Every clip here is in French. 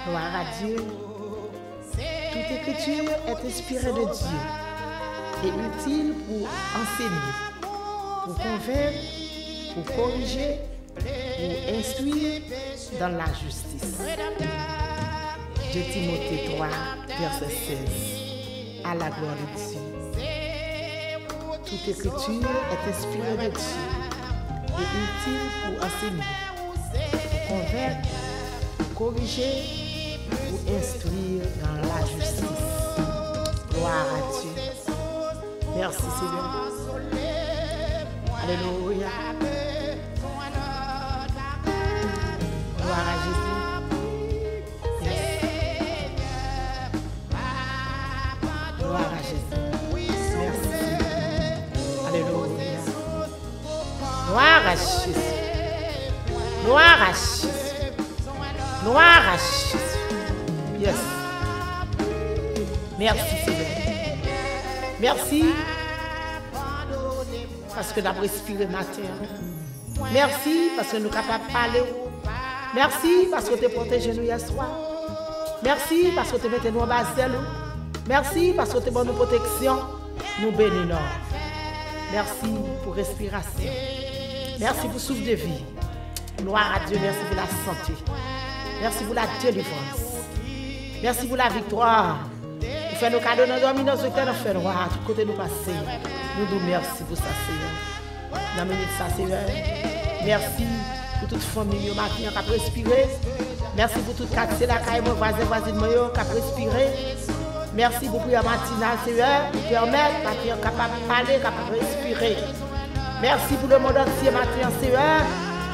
Gloire à Dieu. Toute écriture est inspirée de Dieu et utile pour enseigner, pour convaincre, pour corriger, pour instruire dans la justice. 2 Timothée 3, verset 16. À la gloire de Dieu. Toute écriture est inspirée de Dieu et utile pour enseigner, pour convaincre, pour corriger, pour instruire dans la justice. Gloire à Dieu. Merci Seigneur. Alléluia. Gloire à Jésus. Yes. Gloire à Jésus. Merci. Alléluia. Gloire à Jésus. Gloire à Jésus. Gloire à Jésus. Yes. Merci Seigneur. Merci parce que nous avons respiré matin. Merci parce que nous sommes capables de parler. Merci parce que tu as protégé nous hier soir. Merci parce que tu as mis nous en bas de nous. Merci parce que tu as donné nous protection. Nous bénissons. Merci pour respiration. Merci pour souffle de vie. Gloire à Dieu. Merci pour la santé. Merci pour la délivrance. Merci pour la victoire. Nous faisons nos cadeaux, nous dormons, nous faisons fait noir, tout côté nous passer. Nous disons merci pour ça, Seigneur. Dans la minute ça, Seigneur. Merci pour toute famille qui a respiré. Merci pour toute quartier, la caille, mon voisin, voisine, qui a respiré. Merci pour la matinale, Seigneur, pour permettre à capable de parler, capable de respirer. Merci pour le monde entier, matin, Seigneur.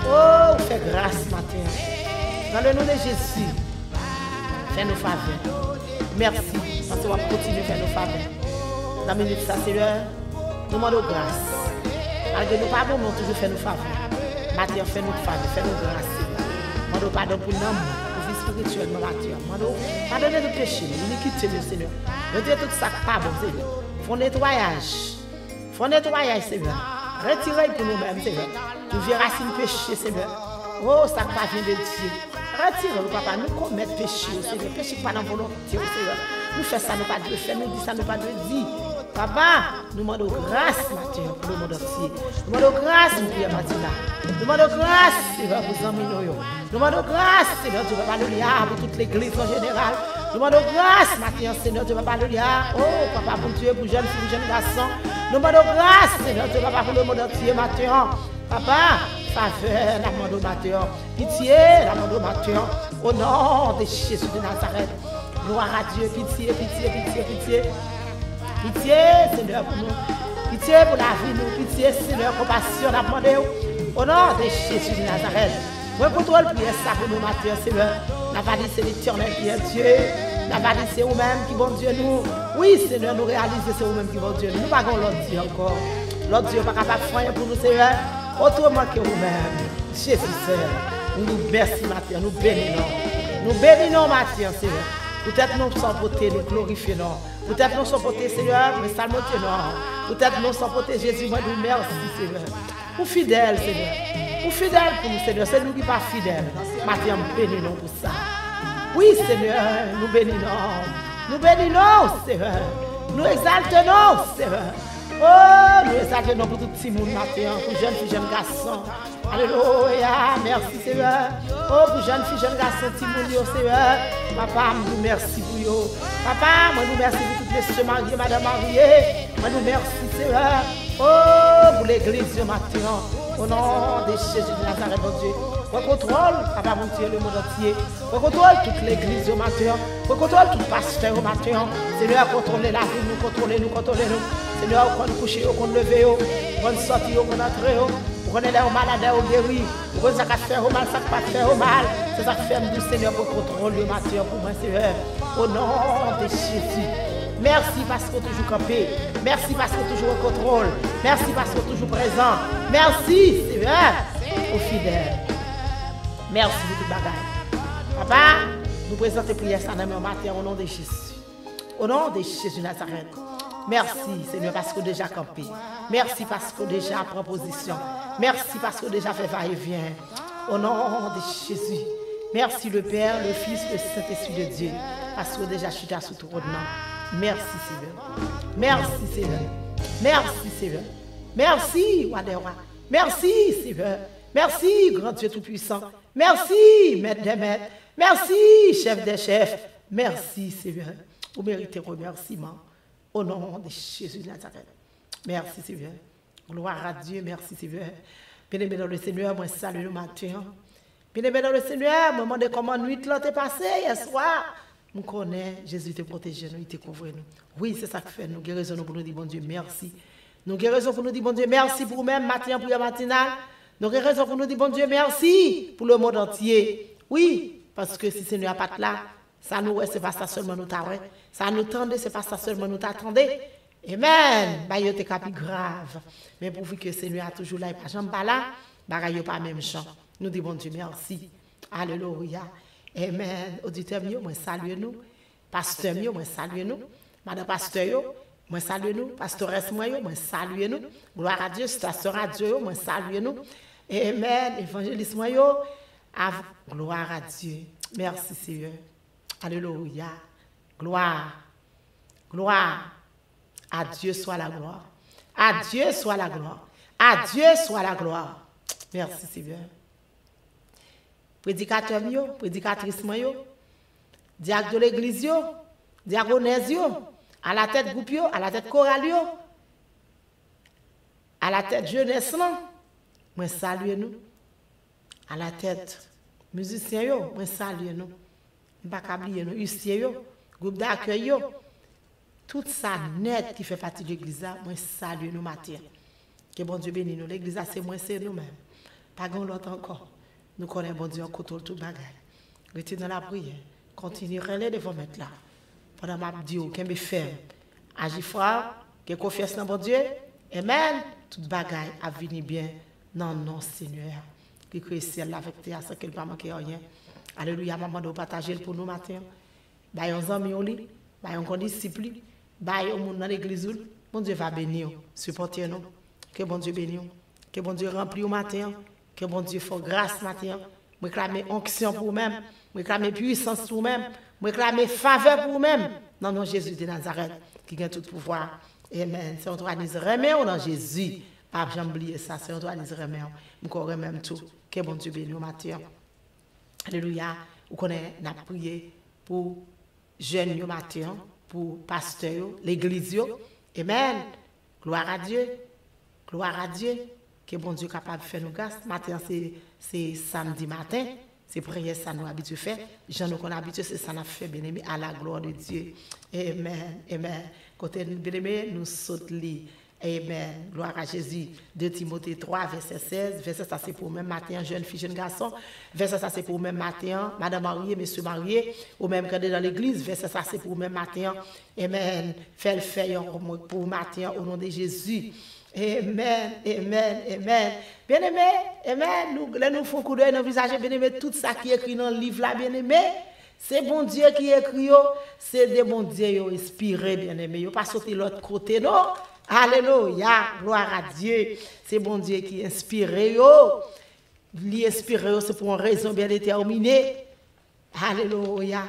Oh, fais grâce, matin. Dans le nom de Jésus, fais-nous faveur. Merci, parce qu'on va continuer à faire nos faveurs. Dans la minute ça, Seigneur, nous demandons grâce. Malgré nous pas bon, nous toujours faire nos faveurs. Matin, fais-nous faveur, fais-nous grâce, Seigneur. Nous demandons pardon pour l'amour, pour vie spirituelle, Matin. Nous demandons pardonner nos péchés, l'iniquité, Seigneur. Nous disons tout ça pas bon, Seigneur. Font nettoyage. Font nettoyage, Seigneur. Retirez pour nous-mêmes, Seigneur. Nous viens racine péché, Seigneur. Oh, ça pas vient de Dieu. Retirez-nous, papa, nous commettons péché, Seigneur. Péché pas dans la volonté, Seigneur. Nous faisons ça, nous pas de faire, nous disons ça, nous pas de dire. Papa, nous demandons grâce, Mathieu, pour le monde entier. Nous demandons grâce, nous prions, Matina. Nous demandons grâce, Seigneur, pour les amis. Nous demandons grâce, Seigneur, tu vas parler pour toute l'église en général. Nous demandons grâce, Mathieu, Seigneur, tu vas parler oh, papa, pour Dieu, pour jeunes filles, pour jeunes garçons. Nous demandons grâce, Seigneur, tu vas parler pour le monde entier, Mathieu. Papa, faveur, la demande au Mathieu. Pitié, la demande au Mathieu. Au nom de Jésus de Nazareth. Gloire à Dieu, pitié, pitié, pitié, pitié. Pitié, Seigneur, pour nous. Pitié pour la vie, nous. Pitié, Seigneur, compassion, la demande. Au nom de Jésus de Nazareth. Moi, contrôle, prière ça pour nous, Mathieu, Seigneur. La valise, c'est l'éternel qui est Dieu. La valise, c'est vous-même qui bon Dieu nous. Oui, Seigneur, nous réalisons, c'est vous-même qui bon Dieu nous. Nous n'avons pas l'autre Dieu encore. L'autre Dieu n'est pas capable de faire pour nous, Seigneur. Autrement que vous-même. Jésus, Seigneur. Nous nous merci, Mathieu. Nous bénissons. Nous bénissons, Mathieu, Seigneur. Peut-être nous sommes portés, nous glorifions. Peut-être nous sommes portés, Seigneur, mais salmotions. Peut-être nous sommes portés, Jésus, moi, nous merci, Seigneur. Pour fidèle, Seigneur. Pour fidèle pour nous, Seigneur. C'est nous qui ne sommes pas fidèles. Mathieu, nous bénissons pour ça. Oui, Seigneur, nous bénissons. Nous bénissons, Seigneur. Nous exaltons, Seigneur. Oh, nous exaltons pour tout le monde, Mathieu, pour jeunes filles, jeunes garçons. Alléluia, merci Seigneur. Oh, pour jeunes filles, jeunes garçons, Timounio, Seigneur. Papa, nous merci pour vous. Papa, moi nous merci pour toutes les sœurs mariées, madame mariée. Moi nous merci Seigneur. Oh, pour l'église, Mathieu. Au nom de Jésus de Nazareth, mon Dieu. On contrôle, papa, mon Dieu, le monde entier. On contrôle toute l'église, Mathieu. On contrôle tout pasteur, Mathieu. Seigneur, contrôlez la vie, nous contrôlez nous, contrôlez nous. Seigneur, qu'on couche, qu'on leve, qu'on sorte, qu'on entre, qu'on est là au malade, au guéri, qu'on ça fait au mal, ça pas faire au mal. C'est ça qui fait du Seigneur pour contrôler le matin pour moi, Seigneur. Au nom de Jésus. Merci parce que toujours campé. Merci parce que toujours au contrôle. Merci parce que toujours présent. Merci, Seigneur, aux fidèles. Merci pour tout bagage. Papa, nous présentons prière ça dans le matin au nom de Jésus. Au nom de Jésus Nazareth. Merci, Seigneur, parce que déjà campé. Merci parce que déjà prend position. Merci parce que déjà fait va-et-vient. Au nom de Jésus. Merci le Père, le Fils, le Saint-Esprit de Dieu. Parce que déjà chuté sous ton nom. Merci Seigneur. Merci Seigneur. Merci Seigneur. Merci Wadewa. Merci Seigneur. Merci grand Dieu Tout-Puissant. Merci Maître des Maîtres. Merci Chef des Chefs. Merci Seigneur. Vous méritez remerciement. Au nom de Jésus de Nazareth. Merci Seigneur. Gloire à Dieu. Merci Seigneur. Bien-aimé dans le Seigneur, moi salue le matin. Bien-aimé dans le Seigneur, je me demande comment nuit t'est passée hier soir. Nous connaissons, Jésus te protège, nous, il te couvre nous. Oui, c'est ça que fait. Nous guérissons pour nous dire, bon Dieu, merci. Nous guérissons pour nous dire, bon Dieu, merci pour nous-mêmes, matin, pour la matinale. Nous guérissons pour nous dire, bon Dieu, merci pour le monde entier. Oui, parce que si c'est nous à pas là, ça nous c'est pas ça seulement nous t'attendons. Ça nous tendait, c'est pas ça seulement nous t'attendait. Amen. Bah, il était capi grave. Mais pour que c'est nous à toujours là, et pas jamais pas là, bah, il pas même chant. Nous disons, bon Dieu, merci. Alléluia. Amen. Auditeur mieux, moi salue nous. Pasteur mieux, moi salue nous. Madame pasteur, moi salue nous. Pastoresse moi, salue nous. Gloire à Dieu, station radio, moi salue nous. Amen. Évangéliste moi, gloire à Dieu. Merci Seigneur. Alléluia. Gloire. Gloire. À Dieu soit la gloire. À Dieu soit la gloire. À Dieu soit la gloire. Merci Seigneur. Prédicateur mio, prédicatrice mio, diacre de l'église yo, diaconesse yo, à la tête groupe yo, à la tête chorale yo, à la tête jeunesse là, moi salue nous. À la tête musicien yo, moi salue nous. Pas oublier nous, huissier yo, groupe d'accueil yo. Tout ça net qui fait partie de l'église là, moi salue nous matin. Que bon Dieu bénisse nous. L'église c'est moi c'est nous-mêmes. Pas grand l'autre encore. Nous connaissons bon Dieu en côté tout bagaille. Restez dans la prière. Continuez à aller devant mettre là. Pendant ma dit qu'elle me ferme. Agis fort, que confiance dans bon Dieu. Amen. Tout bagaille a venir bien. Non, non, Seigneur. Que le ciel avec toi, sans qu'elle ne pas manquer rien. Alléluia, maman, de partager pour nous matin. Bah, on amis au lit. Bah, on disciple. Bah, on monde dans l'église. Bon Dieu va bénir. Supportez nous. Que bon Dieu bénisse. Que bon Dieu remplit au matin. Que bon Dieu fasse grâce matin. Je réclame onction pour vous-même. Je réclame puissance pour vous-même. Je réclame faveur pour vous-même. Dans le nom de Jésus de Nazareth, qui a tout pouvoir. Amen. C'est un droit de remettre dans Jésus. Pas jamais oublier ça. C'est un droit de remettre. Je connais même tout. Que bon Dieu bénisse au matin. Alléluia. Vous connaissez, nous avons prié pour jeunes au matin, pour pasteurs, l'église. Amen. Gloire à Dieu. Gloire à Dieu. Que bon Dieu est capable de faire nos grâces. Matin, c'est samedi matin. C'est prière, ça nous habitue à faire. Jean nous connaît habitué, c'est ça nous fait, bien aimé, à la gloire de Dieu. Amen. Amen. Côté bien aimé, nous sautons. Amen. Gloire à Jésus. 2 Timothée 3, verset 16. Verset ça, c'est pour même matin, jeune fille, jeune garçon. Verset ça, c'est pour même matin, madame mariée, monsieur marié. Ou même quand dans l'église. Verset ça, c'est pour même matin. Amen. Fais le faire pour matin au nom de Jésus. Amen, amen, amen. Bien-aimé, amen. Nous faisons coup d'œil dans le visage, bien-aimé, tout ça qui est écrit dans le livre là, bien-aimé, c'est bon Dieu qui écrit, c'est des bons dieux inspirés, bien-aimé. Pas sauter l'autre côté, non? Alléluia, gloire à Dieu. C'est bon Dieu qui inspire, l'inspire, c'est pour une raison bien déterminée. Alléluia.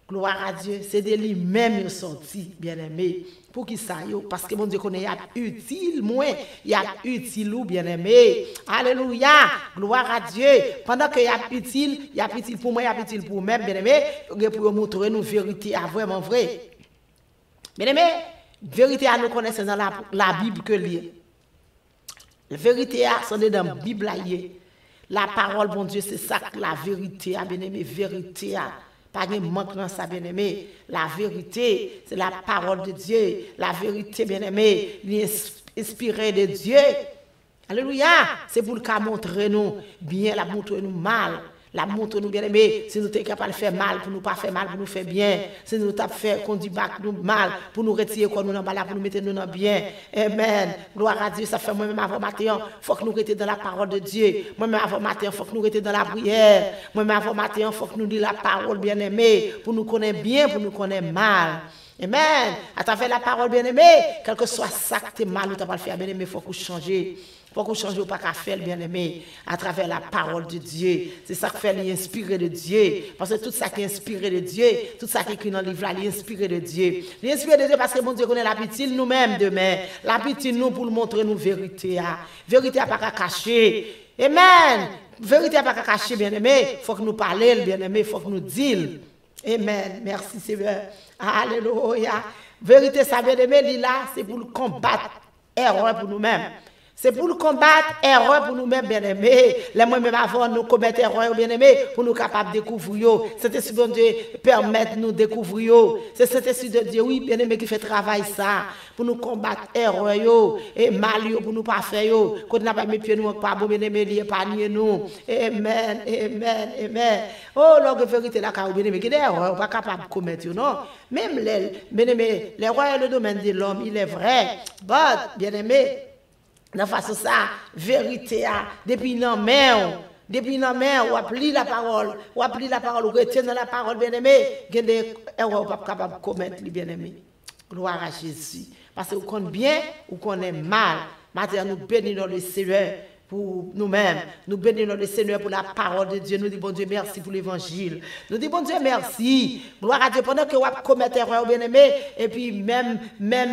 Gloire à Dieu, c'est de lui-même sorti, bien-aimé. Pour qui ça, parce que mon Dieu connaît, il y a utile, moi, il y a utile ou bien-aimé. Alléluia, gloire à Dieu. Pendant qu'il y a utile pour moi, il y a utile pour moi, bien-aimé, pour montrer nous vérité à vraiment vrai. Bien-aimé, vérité à nous connaître dans la Bible que lire. La vérité à sont dans la Bible. La parole, bon Dieu, c'est ça, la vérité, bien-aimé, vérité à. Pas de manque dans ça, bien-aimé. La vérité, c'est la parole de Dieu. La vérité, bien-aimé, inspirée de Dieu. Alléluia. C'est pour le cas montrer nous bien, la montrer nous mal. La montre nous bien-aimé, si nous sommes capables de faire mal, pour nous pas faire mal, pour nous faire bien. Si nous sommes fait conduire nous mal, pour nous retirer quoi nous dans mal, pour nous mettre nous dans bien. Amen. Gloire à Dieu, ça fait moi-même avant matin, faut que nous restions dans la parole de Dieu. Moi-même avant matin, faut que nous restions dans la prière. Moi-même avant matin, faut que nous disions la parole bien-aimé, pour nous connaître bien, pour nous connaître mal. Amen. À travers la parole, bien-aimé, quel que soit ça que tu es mal ou tu pas le faire, bien-aimé, il faut qu'on change. Il faut qu'on change ou pas qu'à faire, bien-aimé, à travers la parole de Dieu. C'est ça qui fait l'inspirer de Dieu. Parce que tout ça qui est inspiré de Dieu, tout ça qui est écrit dans le livre, là, l'inspiré de Dieu. L'inspiré de Dieu parce que mon Dieu connaît l'appétit nous-mêmes demain. L'appétit nous pour nous montrer nos vérités. Vérité à pas qu'à cacher. Amen. Vérité à pas qu'à cacher, bien-aimé. Il faut que nous parlions, bien-aimé. Il faut que nous disions. Amen. Merci Seigneur. Alléluia. Vérité, ça bien aimé, là, c'est pour le combattre erreur pour nous-mêmes. C'est pour le combattre erreur pour nous-mêmes, bien-aimés. Les moi-même avant nous commettre erreur, bien-aimés, pour nous capables de découvrir. C'est ainsi que Dieu permet nous découvrir. C'est ainsi de Dieu, oui, bien-aimé, qui fait travail ça. Pour nous combattre erreur et mal pour nous pas faire. Quand on n'a pas mis pieds, nous pas bon, bien-aimé, épargner nous. Amen, amen, amen. Oh, la vérité, là, quand bien-aimé, qui est erreur, pas capable de commettre, non. Même les, bien-aimé, l'erreur est le domaine de l'homme, il est vrai. But, bien-aimé, dans façon ça, vérité, depuis nos mains, ou appli la parole, ou retient dans la parole, bien-aimé, il y a des erreurs pas capable de commettre, bien-aimé. Gloire à Jésus. Parce que vous connaissez bien, ou connaissez mal. Maintenant, nous bénissons le Seigneur pour nous-mêmes. Nous bénissons le Seigneur pour la parole de Dieu. Nous disons, bon Dieu, merci pour l'évangile. Nous disons, bon Dieu, merci. Gloire à Dieu. Pendant que vous commettez erreur, bien-aimé, et puis même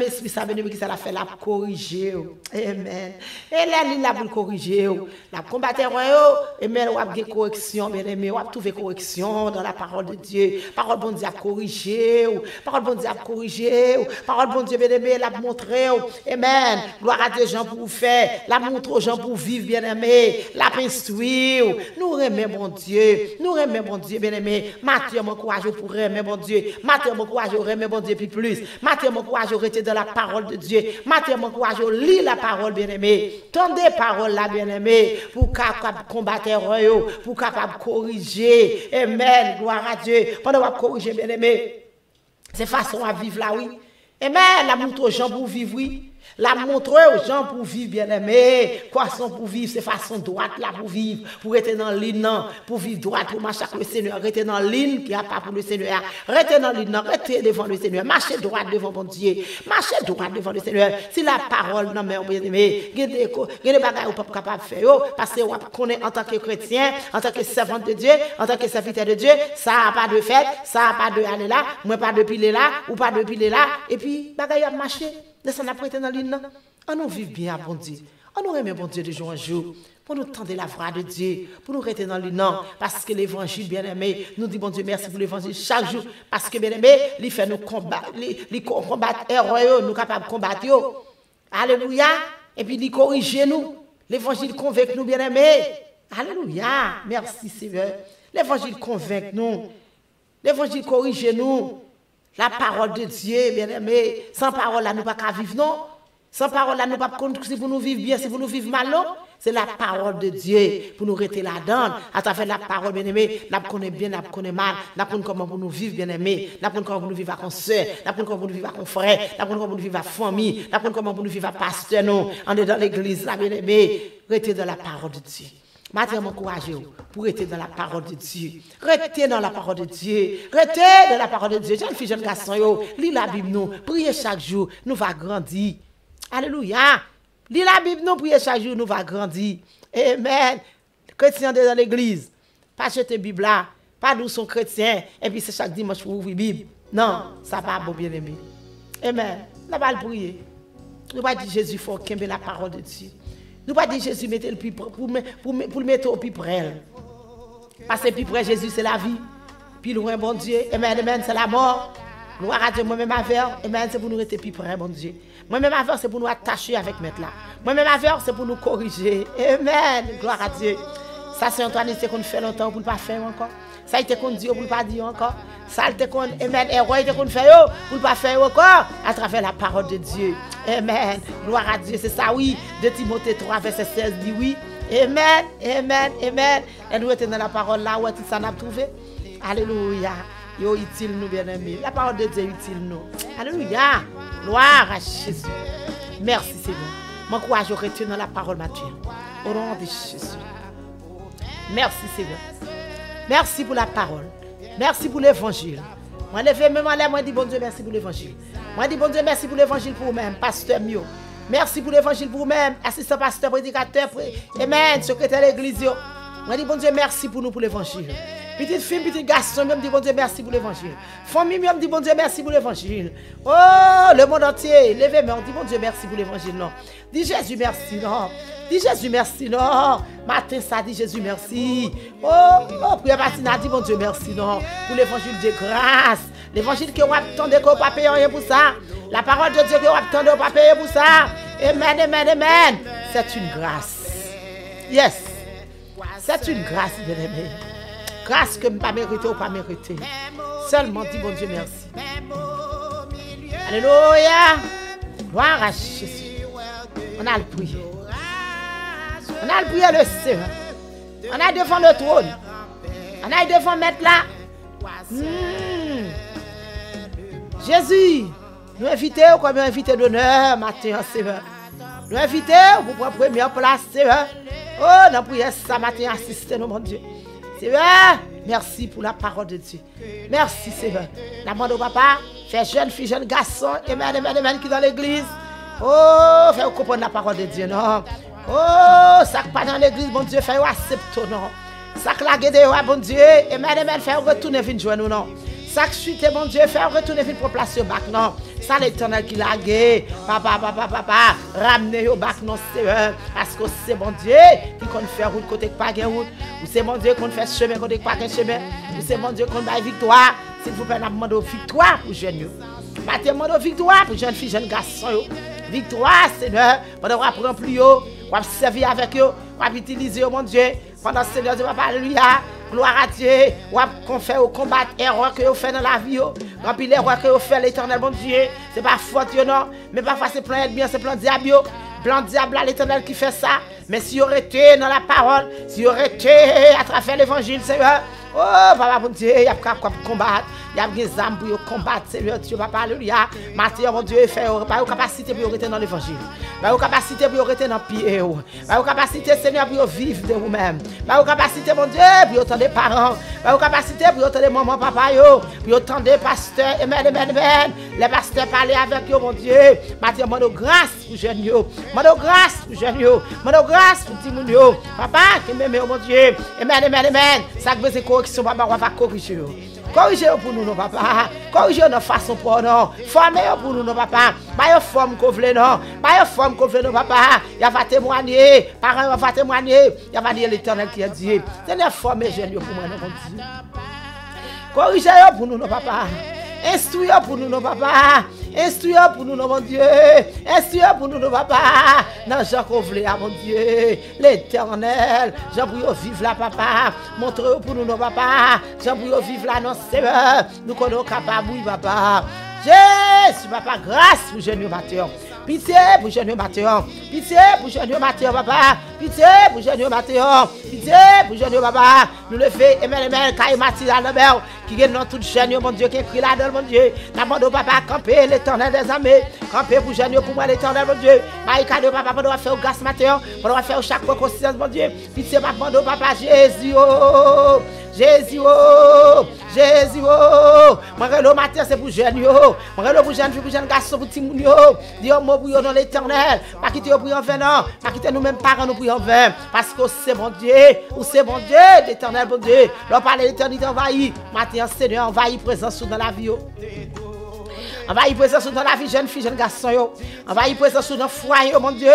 esprit, ça bien-aimé, qui ça l'a fait, la corriger. Amen. Et là, il l'a pour corriger. La combattre erreur, et même, vous avez correction, bien-aimé. Vous avez trouvé correction dans la parole de Dieu. Parole bon Dieu à corriger. Parole bon Dieu à corriger. Parole bon Dieu, bien-aimé, la montrer. Amen. Gloire à Dieu, Jean, pour vous faire. La montre aux gens pour vivre, bien-aimé, la instruire. Nous remercions mon Dieu. Nous remercions mon Dieu, bien-aimé. Matthieu, mon courage pour remercier mon Dieu. Matthieu, mon courage pour remercier mon Dieu puis plus. Matthieu, mon courage pour rester dans la parole de Dieu. Matthieu, mon courage pour lire la parole, bien-aimé. Tendez parole là, bien-aimé, pour capable combattre erreur, pour capable corriger. Amen. Gloire à Dieu. Pendant qu'on corriger, bien-aimé, c'est façon à vivre là, oui. Amen. La montre aux gens pour vivre, oui. La montrer aux gens pour vivre, bien-aimé. Quoi sont pour vivre, c'est façon droite là pour vivre, pour être dans l'île, non, pour vivre droite, pour marcher avec le Seigneur, rester dans l'île qui n'a pas pour le Seigneur, rester dans l'île, non, rester devant le Seigneur, marcher droite devant mon Dieu, marcher droite devant le Seigneur. Si la parole, non, mais bien-aimé, il y a des bagages qu'on pas capable de faire, parce qu'on connaît en tant que chrétien, en tant que servant de Dieu, en tant que serviteur de Dieu, ça n'a pas de fête, ça n'a pas de aller là, moi pas de piler là, ou pas de piler là, et puis, bagages a marché. Laissez-nous prêter dans l'île. On nous vit bien, bon Dieu. On nous remet, bon Dieu, de jour en jour. Pour nous tendre la voix de Dieu. Pour nous rester dans l'île. Parce que l'évangile, bien aimé, nous dit, bon Dieu, merci pour l'évangile chaque jour. Parce que, bien aimé, il fait nous combattre. Il combattre erreur, nous capables de combattre. Alléluia. Et puis, il corrige nous. L'évangile convainc nous, bien aimé. Alléluia. Merci, Seigneur. L'évangile convainc nous. L'évangile corrige nous. La parole de Dieu, bien-aimé, sans parole là, nous ne pouvons pas vivre, non? Sans parole là, nous ne pouvons pas si pour nous vivre bien, si pour nous vivre mal, non? C'est la parole de Dieu pour nous rester là-dedans. À travers la parole, bien-aimé, nous connaissons bien, nous connaissons mal, nous connaissons comment pour nous vivre, bien-aimé, nous connaissons comment pour nous vivre avec un soeur, nous connaissons comment pour nous vivre avec un frère, nous connaissons comment pour nous vivre avec famille, nous connaissons comment pour nous vivre avec pasteur, nous, on est dans l'église, là, bien-aimé, rester dans la parole de Dieu. Maintenant, m'encourager pour rester dans la parole de Dieu. Restez dans la parole de Dieu. Restez dans la parole de Dieu. Jeune fille, jeune garçon, lis la Bible, nous. Priez chaque jour, nous va grandir. Alléluia. Lis la Bible, nous. Priez chaque jour, nous va grandir. Amen. Chrétien dans l'église. Pas jeter Bible là. Pas d'où sont chrétiens. Et puis c'est chaque dimanche pour ouvrir Bible. Non, ça va bon bien aimé. Amen. Nous va prier. Nous va dire Jésus, il faut qu'il la parole de Dieu. Nous pas dire Jésus mettez le plus pour le mettre au plus près. Parce que plus près Jésus c'est la vie. Puis loin bon Dieu. Amen, amen, c'est la mort. Gloire à Dieu, moi-même avec. Amen, c'est pour nous rester plus près bon Dieu. Moi-même avec c'est pour nous attacher avec maître là. Moi-même avec c'est pour nous corriger. Amen. Gloire à Dieu. Ça c'est Antoine c'est qu'on fait longtemps pour ne pas faire encore. Ça a été qu'on dit pour ne pas dire encore. Ça a été qu'on amen erreur été qu'on fait pour ne pas faire encore à travers la parole de Dieu. Amen. Gloire à Dieu, c'est ça oui. De Timothée 3 verset 16 dit oui. Amen. Amen. Amen. Et nous étions dans la parole là où tout ça n'a trouvé. Alléluia. Yo utile nous bien aimés. La parole de Dieu utile nous. Alléluia. Gloire à Jésus. Merci Seigneur. Mon courage au retour dans la parole Matthieu. Au nom de Jésus. Merci Seigneur. Merci pour la parole. Merci pour l'évangile. Moi, levé même en l'air, moi, dis bon Dieu, merci pour l'évangile. Moi, dis bon Dieu, merci pour l'évangile pour vous-même, pasteur Mio. Merci pour l'évangile pour vous-même, assistant pasteur, prédicateur, amen, secrétaire de l'église. Moi, dis bon Dieu, merci pour nous pour l'évangile. Petite fille, petit garçon, même dit bon Dieu, merci pour l'évangile. Famille, même dit bon Dieu, merci pour l'évangile. Oh, le monde entier, levez-moi, dit bon Dieu, merci pour l'évangile, non. Dis Jésus, merci, non. Dis Jésus, merci, non. Matin, ça dit Jésus, merci. Oh, prière matinale, dit bon Dieu, merci, non. Pour l'évangile de grâce. L'évangile que vous attendez, que vous ne pouvez pas payer rien pour ça. La parole de Dieu que vous attendez, que vous ne pouvez pas payer pour ça. Amen, amen, amen. C'est une grâce. Yes. C'est une grâce, bien-aimé. Grâce que je ne pas mériter ou pas mériter. Seulement dis bon Dieu merci. Alléluia. Gloire à Jésus. On a le prié. On a le prié le Seigneur. On a devant le trône. On a devant mettre là. Jésus, nous invitons comme invité d'honneur matin, Seigneur. Nous invitons pour prendre première place, Seigneur. Oh, nous prions ça matin, assister nous, mon Dieu. Seigneur, merci pour la parole de Dieu. Merci, Seigneur. La demande au papa, fait jeune fille, jeune garçon, amen, amen, amen, qui dans l'église. Oh, fait comprendre la parole de Dieu, non. Oh, ça qui pas dans l'église, mon Dieu, fait accepter, non. Ça qui la guide, bon Dieu, amen, amen, fait retourner, venir jouer nous, non. Ça qui suite, mon Dieu, fait retourner, venir pour placer au bac, non. Ça l'Éternel qui l'a gué. Papa, ramenez au bac, non, Seigneur. Parce que c'est mon Dieu qui compte faire route côté pas de route. Ou c'est mon Dieu qui compte faire chemin côté pas de chemin. Ou c'est mon Dieu qui compte faire victoire. S'il vous plaît, nous demandons victoire pour jeunes. Nous demandons victoire pour jeunes filles, jeunes garçons. Victoire, Seigneur. Pendant qu'on apprend plus, on va servir avec eux, on va utiliser, mon Dieu. Pendant ce Seigneur, Papa, alléluia. Gloire à Dieu. On fait au combat erreur que vous faites dans la vie. Remplir l'erreur que vous faites, l'Éternel, mon Dieu. C'est pas faute, non. Mais parfois, c'est plein de bien, c'est plein de diable. Plein de diable, l'Éternel qui fait ça. Mais si vous été dans la parole, si vous été à travers l'évangile, Seigneur. Oh, Papa, mon Dieu, il y a quoi combattre. Il y a des âmes pour combattre, Seigneur Dieu, Papa, alléluia. Matin, mon Dieu, fait une capacité pour rester dans l'évangile. Une capacité pour rester dans le pied. Une capacité, Seigneur, pour vivre de vous-même. Une capacité, mon Dieu, pour entendre des parents. Une capacité pour entendre maman, papa, pour entendre des pasteurs. Amen, amen, amen. Les pasteurs parler avec eux, mon Dieu. Matin, mon grâce pour jeunes. Mon grâce pour jeunes. Mon grâce pour petit moun. Papa, qui m'aime, mon Dieu. Amen, amen, amen. Ça que c'est correction, papa, on va corriger. Corrigez pour nous, non, papa. Corrigez notre façon pour nous. Formez pour nous, non, papa. Pas une forme qu'on veut, non. Pas une forme qu'on veut, non, papa. Il y a va témoigner. Parents va témoigner. Il y a va dire l'Éternel qui a dit. C'est une forme géniale pour moi, non, mon Dieu. Corrigez pour nous, non, papa. Instruisez pour nous, non, papa. Instruisez pour nous, non, mon Dieu. Instruisez pour nous, non, papa. Non, Jean qu'on voulait, mon Dieu. L'Éternel. Jean pour vivre là, papa. Montrez pour nous, non, papa. Jean pour vivre là, non, Seigneur. Nous connaissons capable, oui, papa. Jésus, papa, grâce pour jeune matin. Pitié pour jeune matin. Pitié pour jeune matin, papa. Pitié pour jeune matin. Pitié pour jeune papa. Nous le faisons, amen, amen, quand il m'a tiré la mer, qui est dans toute jeune, mon Dieu, qui est pris là-dedans, mon Dieu. N'abandonne papa, camper l'Éternel des armées. Camper pour jeune, pour moi, l'Éternel, mon Dieu. Maïka de papa, on doit faire au grâce matin. On doit faire chaque fois conscience, mon Dieu. Pitié, m'abandonne papa, Jésus, oh. Jésus, oh, Jésus, oh. Moi, le matin, c'est pour jeunes, yo. Moi, le pour jeunes filles, pour jeunes garçons, pour Timoun, yo. Dis-moi, moi, pour dans l'Éternel. Pas quitter pour en vain, non. Pas quitter nous-mêmes parents, nous pour en vain. Parce que c'est bon Dieu, ou c'est bon Dieu, l'Éternel, bon Dieu. L'on parle de l'éternité envahie. Matin, Seigneur, envahit présence dans la vie, yo. Envahit présence dans la vie, jeune fille, jeune garçon, yo. Envahit présence dans le foyer, mon Dieu.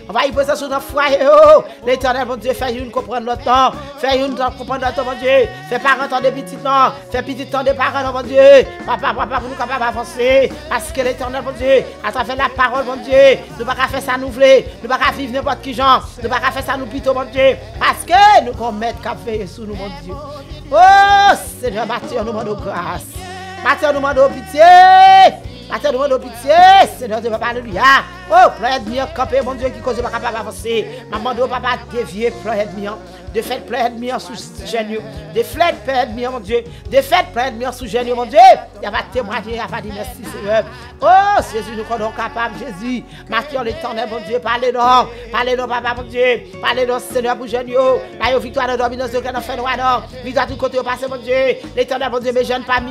Envahit présence dans le foyer, yo. L'Éternel, mon Dieu, fait une comprendre le temps. Fait une comprendre le temps, mon Dieu. Fait parents temps de petit temps. Fait petit temps de parents, mon Dieu. Papa, pour nous capables d'avancer. Parce que l'Éternel, mon Dieu, à travers la parole, mon Dieu, nous ne pouvons pas faire ça nous voulons. Nous ne pouvons pas vivre n'importe qui genre. Nous ne pouvons pas faire ça nous plutôt, mon Dieu. Parce que nous pouvons mettre qu'à veiller sur nous, mon Dieu. Oh, Seigneur, Matthieu, nous demandons grâce. Matthieu, nous demandons pitié. Matthieu, nous demandons pitié. Seigneur, Dieu, papa, alléluia. Oh, plein de miens, campé, mon Dieu, qui cause pas capable d'avancer. Maman, de papa, dévier, plein de miens. De fait, plein ennemi sous génie. De fait, plein ennemi, mon Dieu. De fait, plein ennemi sous génie, mon Dieu. Il va témoigner, il va dire merci, Seigneur. Oh, Jésus, nous sommes capables, Jésus. Matthieu, l'éternel, mon Dieu, parlez-nous, papa, mon Dieu. Parlez-nous, Seigneur, pour génie. La victoire de dominance de l'enfer noir, non. Victoire tout côté, passé, mon Dieu. L'éternel, mon Dieu, mes jeunes femmes,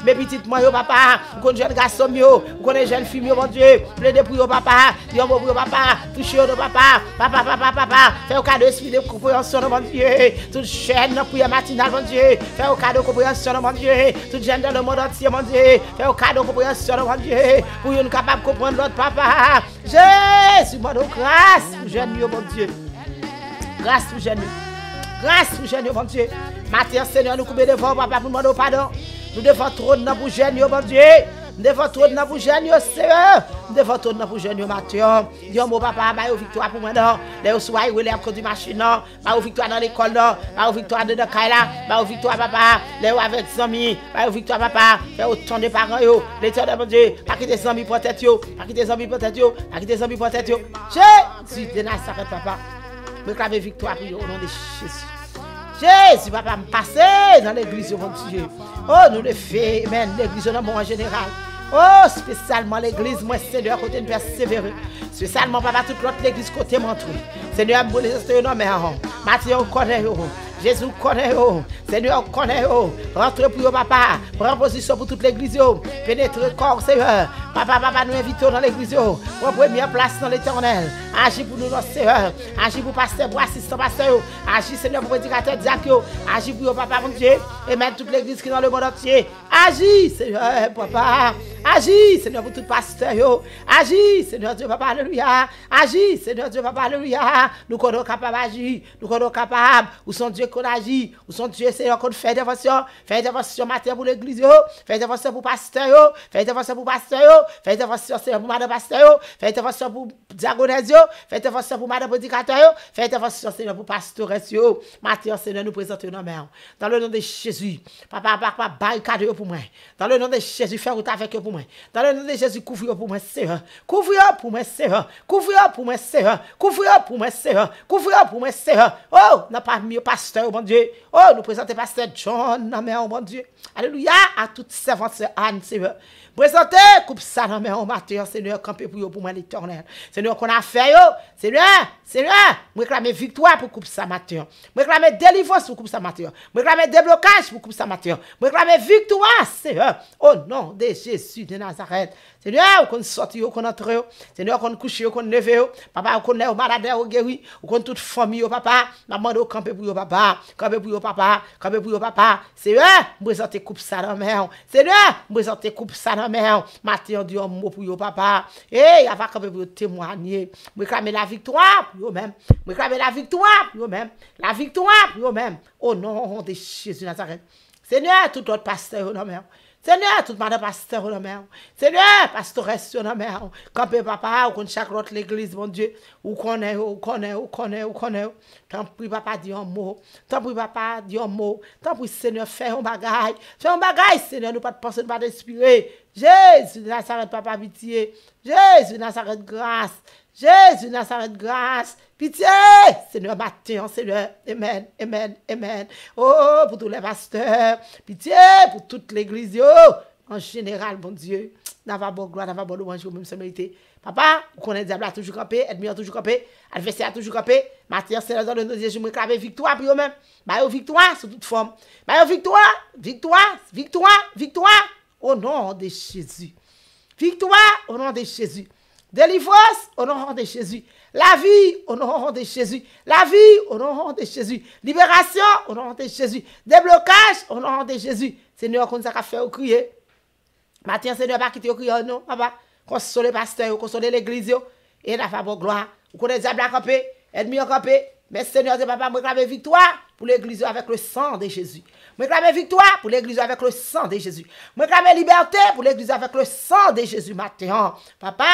mes petites moi, papa. Vous connaissez jeunes garçons, vous connaissez jeunes filles, mon Dieu. Plaidez pour vous, papa. Dieu, mon papa. Touchez au papa. Papa. Fais au cadeau, esprit de compréhension, mon Dieu. Toute chaîne, prière matinale, mon Dieu. Fais au cadeau, compréhension, mon Dieu. Toute jeune dans le monde entier, mon Dieu. Fais au cadeau, compréhension, mon Dieu. Pour nous capables de comprendre notre papa. Jésus, mon grâce, pour jeune, mon Dieu. Grâce pour jeune. Grâce pour jeune, mon Dieu. Matin, Seigneur, nous coupons devant, papa, pour demander pardon. Nous devons trop de pour jeune, mon Dieu. Nous devons trop de pour jeune, Seigneur. Nous devons trop de pour jeune, Matin. Dieu, mon papa, ma victoire pour moi, non. Les soirs, où les conduit machine, non. Ma victoire dans l'école, non. Ma victoire de Kaila. Ma victoire, papa. Les avec les amis. Ma victoire, papa. Fais autant de parents, l'éternel, mon Dieu. Pas quitter les amis pour tête, pas quitter les amis pour tête, pas quitter les amis pour tête, Jésus de Nazareth, papa. Je réclame victoire pour au nom de Jésus. Jésus, papa, me passer dans l'église, mon Dieu. Oh, nous le faisons, amen, l'église, en général. Oh, spécialement l'église, moi, Seigneur, côté de persévérer. Spécialement, papa, toute l'autre l'église, côté montré. Seigneur, vous les estés, non, mais, Matthieu, connaît, Jésus connaît, Seigneur connaît, rentrez pour papa, prends position pour toute l'église, pénétrez le corps, Seigneur. Papa, nous invitons dans l'église, pour première place dans l'éternel. Agis pour nous, notre Seigneur. Agis pour pasteur, pour assistant pasteur. Agis, Seigneur, pour prédicateur, diacre. Agis pour papa, mon Dieu. Et même toute l'église qui est dans le monde entier. Agis, Seigneur, papa. Agis, Seigneur, pour tout pasteur. Agis, Seigneur Dieu, papa, alléluia. Agis, Seigneur Dieu, papa, alléluia. Nous sommes capables d'agir. Nous sommes capables. Où sont Dieu qu'on agit. Où sont Dieu, Seigneur, qu'on fait intervention. Fait intervention matin pour l'église. Fait intervention pour pasteur. Fait intervention pour pasteur. Fait intervention, Seigneur, pour madame pasteur. Fait intervention pour diagonesse. Fait intervention pour madame prédicateur. Fait intervention, Seigneur, pour pastoresse. Matin, Seigneur, nous présentons nos mains. Dans le nom de Jésus. Papa, barricade pour moi. Dans le nom de Jésus, fais route avec eux pour moi. Dans le nom de Jésus, couvre pour moi, Seigneur. Couvre pour moi, Seigneur. Couvre pour moi, Seigneur. Couvre pour moi, Seigneur. Couvre pour moi, Seigneur. Oh, n'a pas mieux pasteur, mon Dieu. Oh, nous présentons pasteur John, mon Dieu. Alléluia, à toutes servantes, Anne, Seigneur. Présentez, coupe ça dans mes matin, Seigneur, campé pour moi l'éternel. Seigneur, qu'on a fait, Seigneur, je réclame victoire pour coupe ça matin. Je réclame délivrance pour coupe ça matin. Je réclame déblocage pour coupe ça matin. Je réclame victoire, Seigneur. Au nom de Jésus de Nazareth. Seigneur, qu'on sorti, qu'on entre, Seigneur, qu'on couche, qu'on leve, papa, qu'on est malade, qu'on guéri, qu'on toute famille, papa, maman, qu'on campe pour papa, campe pour papa, campe pour papa. Seigneur, je présente coupe ça dans main. Seigneur, je présente coupe ça dans main. Matin, on dit un mot pour papa. Et il va camper pour témoigner. Je réclame la victoire pour eux-mêmes. Je réclame la victoire pour eux-mêmes. La victoire pour eux-mêmes. Au nom de Jésus de Nazareth. Seigneur, tout autre pasteur, non, mais. Seigneur, tout madame pasteur, non, mais. Seigneur, pastoresse, non, mais. Campé papa, ou qu'on chaque autre l'église, mon Dieu. Ou connaît. Tant pis, papa, dis un mot. Tant pis, papa, dis un mot. Tant pis, Seigneur, fais un bagage. Fais un bagage, Seigneur, nous pas de penser, nous pas d'inspirer. Jésus, Nazareth, papa, pitié. Jésus, Nazareth, grâce. Jésus, Nazareth, grâce. Pitié, Seigneur, matin, Seigneur. Amen, amen, amen. Oh, pour tous les pasteurs. Pitié, pour toute l'église, en général, mon Dieu. N'ava bon gloire, n'ava bon louange, même se mériter. Papa, vous connaissez diable a toujours campé, ennemi a toujours campé, adversaire a toujours campé. Matin, Seigneur, dans le nom de Jésus, je me réclame victoire pour eux-mêmes. Bah, victoire sous toute forme. Bah, victoire. Au nom de Jésus. Victoire au nom de Jésus. Délivrance au nom de Jésus. La vie au nom de Jésus. La vie au nom de Jésus. Libération au nom de Jésus. Déblocage au nom de Jésus. Seigneur, qu'on nous a fait au crier. Matin, Seigneur, pas quitter au crier, non, papa. Console le pasteur, console l'église, et la faveur gloire. Vous connaissez diable à camper, ennemi à camper. Mais Seigneur, papa, je réclame victoire pour l'église avec le sang de Jésus. Je réclame victoire pour l'église avec le sang de Jésus. Je réclame liberté pour l'église avec le sang de Jésus matin. Papa,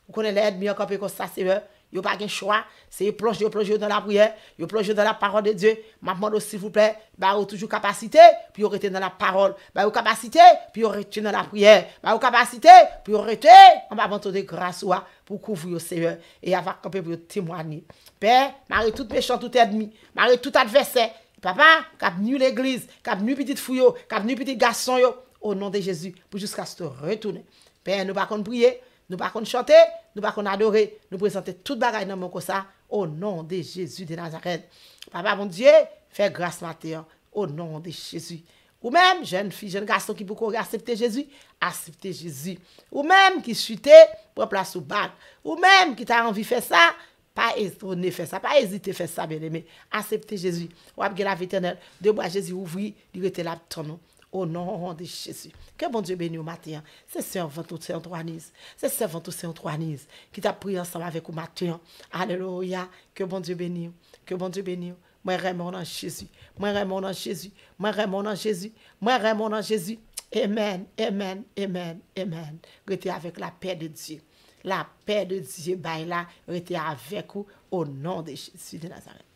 vous connaissez l'ennemi à camper comme ça, Seigneur. Yo pas de choix, c'est plonger dans la prière, yo plonger dans la parole de Dieu. M'a demande s'il vous plaît, bah toujours capacité, puis yo rester dans la parole, bah capacité, puis yo rester dans la prière, bah capacité, puis yo rester en bas de grâce pour couvrir au Seigneur et avoir campé pour témoigner. Père, marie tout méchant, tout ennemi, marie tout adversaire. Papa, cap nu l'église, cap nu petite fouille, cap nu petit garçon yo, au nom de Jésus, pour jusqu'à ce retourner. Père, nous pas qu'on prier, nous pas qu'on chanter, nous pas qu'on adorer, nous présenter toute bagaille dans mon ça au nom de Jésus de Nazareth. Papa mon Dieu, fais grâce matin au nom de Jésus. Ou même jeune fille, jeune garçon qui peut accepter Jésus, accepter Jésus. Ou même qui chuté pour place au bac. Ou même qui t'a envie de faire ça, pas hésiter faire ça, pas hésiter faire ça bien aimé. Accepter Jésus. Ou bien la vie éternelle, de moi Jésus ouvrir, il était là ton nom. Au nom de Jésus. Que bon Dieu bénisse au matin. C'est servant tout c'est Antoinise. C'est servant tout c'est Antoinise qui t'a pris ensemble avec au matin. Alléluia. Que bon Dieu bénisse. Que bon Dieu bénisse. Moi vraiment dans Jésus. Moi vraiment dans Jésus. Moi vraiment dans Jésus. Moi vraiment dans Jésus. Amen. Amen. Amen. Amen. Restez avec la paix de Dieu. La paix de Dieu, là, restez avec vous au nom de Jésus de Nazareth.